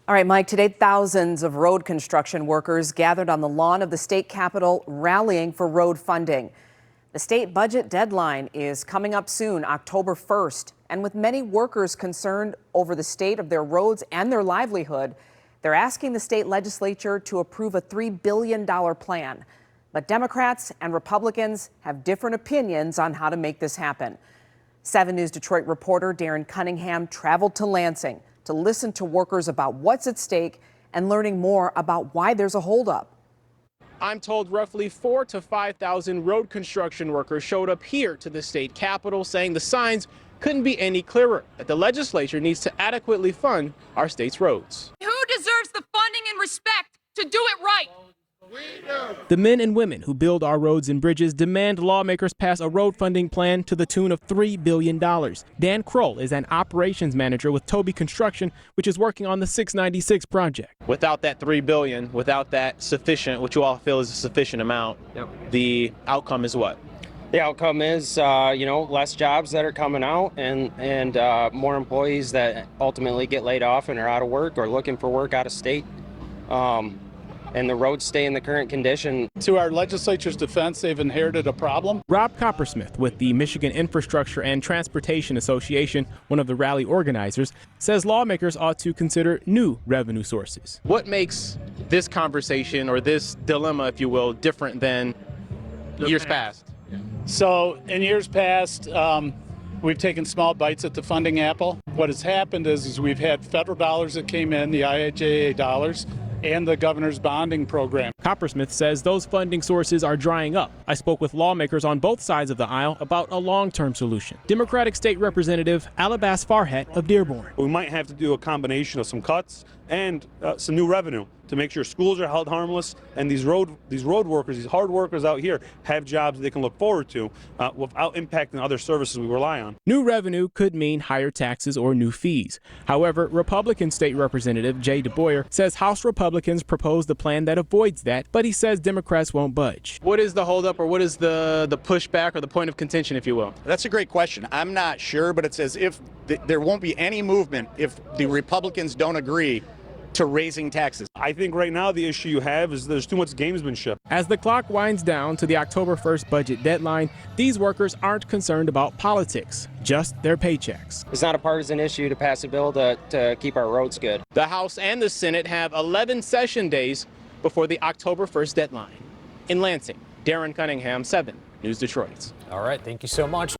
All right, Mike, today thousands of road construction workers gathered on the lawn of the state capitol rallying for road funding. The state budget deadline is coming up soon, October 1st. And with many workers concerned over the state of their roads and their livelihood, they're asking the state legislature to approve a $3 billion plan. But Democrats and Republicans have different opinions on how to make this happen. 7 News Detroit reporter Darren Cunningham traveled to Lansing to listen to workers about what's at stake and learning more about why there's a holdup. I'm told roughly 4,000 to 5,000 road construction workers showed up here to the state capitol saying the signs couldn't be any clearer, that the legislature needs to adequately fund our state's roads. Who deserves the funding and respect to do it right? The men and women who build our roads and bridges demand lawmakers pass a road funding plan to the tune of $3 billion. Dan Kroll is an operations manager with Toby Construction, which is working on the 696 project. Without that $3 billion, without that sufficient, what you all feel is a sufficient amount, the outcome is what? The outcome is, less jobs that are coming out and more employees that ultimately get laid off and are out of work or looking for work out of state. And the roads stay in the current condition. To our legislature's defense, they've inherited a problem. Rob Coppersmith with the Michigan Infrastructure and Transportation Association, one of the rally organizers, says lawmakers ought to consider new revenue sources. What makes this conversation or this dilemma, if you will, different than years past? So in years past, we've taken small bites at the funding apple. What has happened is we've had federal dollars that came in, the IIJA dollars, and the governor's bonding program. Coppersmith says those funding sources are drying up. I spoke with lawmakers on both sides of the aisle about a long-term solution. Democratic State Representative Alabas Farhat of Dearborn. We might have to do a combination of some cuts and some new revenue to make sure schools are held harmless and these road workers, these hard workers out here have jobs they can look forward to without impacting other services we rely on. New revenue could mean higher taxes or new fees. However, Republican State Representative Jay DeBoyer says House Republicans proposed a plan that avoids that, but he says Democrats won't budge. What is the holdup, or what is the pushback or the point of contention, if you will? That's a great question. I'm not sure, but it's as if there won't be any movement if the Republicans don't agree to raising taxes. I think right now the issue you have is there's too much gamesmanship. As the clock winds down to the October 1st budget deadline, these workers aren't concerned about politics, just their paychecks. It's not a partisan issue to pass a bill to keep our roads good. The House and the Senate have 11 session days before the October 1st deadline. In Lansing, Darren Cunningham, 7 News Detroit. All right, thank you so much.